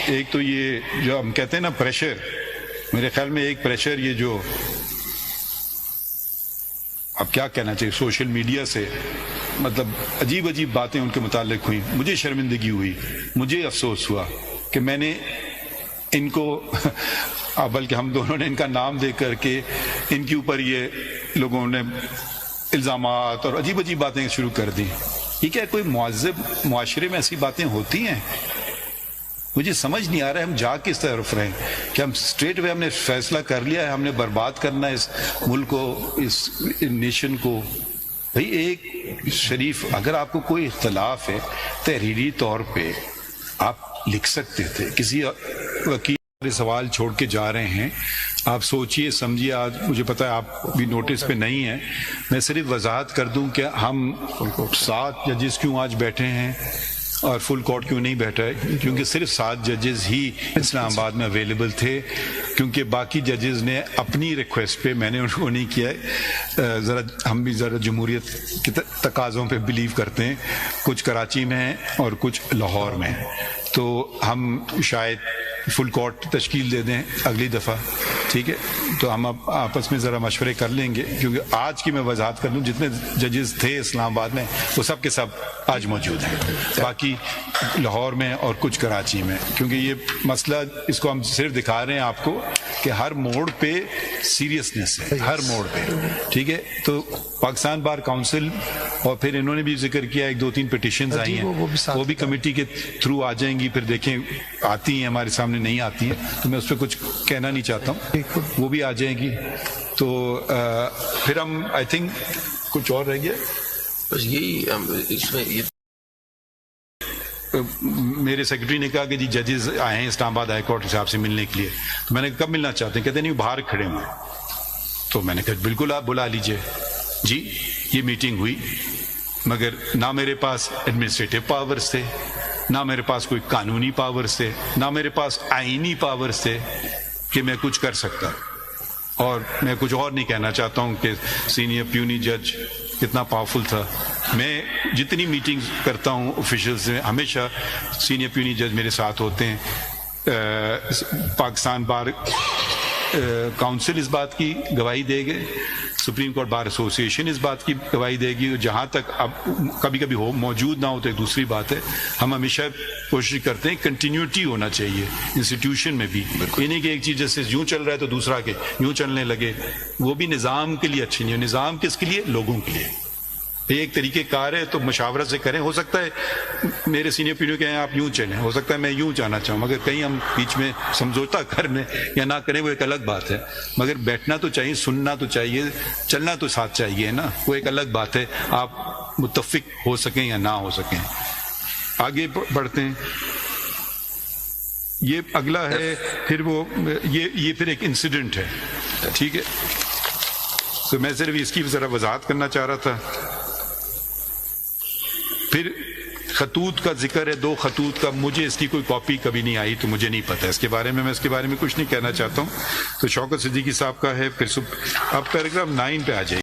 ایک تو یہ جو ہم کہتے ہیں نا پریشر، میرے خیال میں ایک پریشر یہ جو اب کیا کہنا چاہیے سوشل میڈیا سے مطلب عجیب عجیب باتیں ان کے متعلق ہوئیں، مجھے شرمندگی ہوئی، مجھے افسوس ہوا کہ میں نے ان کو بلکہ ہم دونوں نے ان کا نام دے کر کے ان کے اوپر یہ لوگوں نے الزامات اور عجیب عجیب باتیں شروع کر دیں۔ یہ کیا کوئی مہذب معاشرے میں ایسی باتیں ہوتی ہیں؟ مجھے سمجھ نہیں آ رہا ہے ہم جا کس طرف رہے ہیں کہ ہم اسٹریٹ وے ہم نے فیصلہ کر لیا ہے ہم نے برباد کرنا ہے اس ملک کو، اس نیشن کو۔ بھئی ایک شریف اگر آپ کو کوئی اختلاف ہے تحریری طور پہ آپ لکھ سکتے تھے، کسی وکیل سوال چھوڑ کے جا رہے ہیں، آپ سوچئے سمجھیے۔ آج مجھے پتا ہے آپ بھی نوٹس پہ نہیں ہیں، میں صرف وضاحت کر دوں کہ ہم 7 ججز کیوں آج بیٹھے ہیں اور فل کورٹ کیوں نہیں بیٹھا ہے، کیونکہ صرف 7 ججز ہی اسلام آباد میں اویلیبل تھے، کیونکہ باقی ججز نے اپنی ریکویسٹ پہ، میں نے ان کو نہیں کیا ہے، ہم بھی ذرا جمہوریت کے تقاضوں پہ بلیو کرتے ہیں، کچھ کراچی میں ہیں اور کچھ لاہور میں ہیں، تو ہم شاید فل کورٹ تشکیل دے دیں اگلی دفعہ، ٹھیک ہے؟ تو ہم اب آپس میں ذرا مشورے کر لیں گے، کیونکہ آج کی میں وضاحت کر دوں جتنے ججز تھے اسلام آباد میں وہ سب کے سب آج موجود ہیں، باقی لاہور میں اور کچھ کراچی میں، کیونکہ یہ مسئلہ اس کو ہم صرف دکھا رہے ہیں آپ کو کہ ہر موڑ پہ سیریسنس ہے، ہر موڑ پہ، ٹھیک ہے؟ تو پاکستان بار کونسل اور پھر انہوں نے بھی ذکر کیا 1-2-3 پٹیشنز آئی ہیں، وہ بھی کمیٹی کے تھرو آ جائیں گی، پھر دیکھیں آتی ہیں ہمارے سامنے نہیں آتی ہیں تو میں اس پہ کچھ کہنا نہیں چاہتا ہوں، وہ بھی آ جائیں گی۔ تو پھر ہم آئی تھنک کچھ اور رہ گیا بس یہی اس میں میرے سیکرٹری نے کہا کہ جی ججز آئے ہیں اسلام آباد ہائی کورٹ حساب سے ملنے کے لیے، تو میں نے کب ملنا چاہتے ہیں؟ کہتے نہیں باہر کھڑے ہوئے، تو میں نے کہا بالکل آپ بلا لیجئے جی۔ یہ میٹنگ ہوئی مگر نہ میرے پاس ایڈمنسٹریٹو پاورز تھے، نہ میرے پاس کوئی قانونی پاورز تھے، نہ میرے پاس آئینی پاورز تھے کہ میں کچھ کر سکتا۔ اور میں کچھ اور نہیں کہنا چاہتا ہوں کہ سینئر پیونی جج کتنا پاورفل تھا۔ میں جتنی میٹنگ کرتا ہوں آفیشلز میں ہمیشہ سینئر پیونی جج میرے ساتھ ہوتے ہیں۔ پاکستان بار کونسل اس بات کی گواہی دے گے، سپریم کورٹ بار ایسوسی ایشن اس بات کی گواہی دے گی، جہاں تک اب کبھی کبھی موجود نہ ہو تو ایک دوسری بات ہے۔ ہم ہمیشہ کوشش کرتے ہیں کنٹینیوٹی ہونا چاہیے انسٹیٹیوشن میں بھی، یہ نہیں کہ ایک چیز جیسے یوں چل رہا ہے تو دوسرا کہ یوں چلنے لگے، وہ بھی نظام کے لیے اچھی نہیں ہے۔ نظام کس کے لیے؟ لوگوں کے لیے۔ ایک طریقے کار ہے تو مشاورت سے کریں، ہو سکتا ہے میرے سینئر پیڑھیوں کہیں آپ یوں چلیں، ہو سکتا ہے میں یوں جانا چاہوں، مگر کہیں ہم بیچ میں سمجھوتا کرنے یا نہ کریں وہ ایک الگ بات ہے، مگر بیٹھنا تو چاہیے، سننا تو چاہیے، چلنا تو ساتھ چاہیے نا، وہ ایک الگ بات ہے، آپ متفق ہو سکیں یا نہ ہو سکیں۔ آگے بڑھتے ہیں، یہ اگلا ہے پھر وہ یہ پھر ایک انسیڈنٹ ہے، ٹھیک ہے؟ تو میں صرف اس کی ذرا وضاحت کرنا چاہ رہا تھا۔ پھر خطوط کا ذکر ہے، 2 خطوط کا، مجھے اس کی کوئی کاپی کبھی نہیں آئی تو مجھے نہیں پتہ اس کے بارے میں اس کے بارے میں کچھ نہیں کہنا چاہتا ہوں۔ تو شوکت صدیقی صاحب کا ہے، پھر اب پیراگراف 9 پہ آ جائے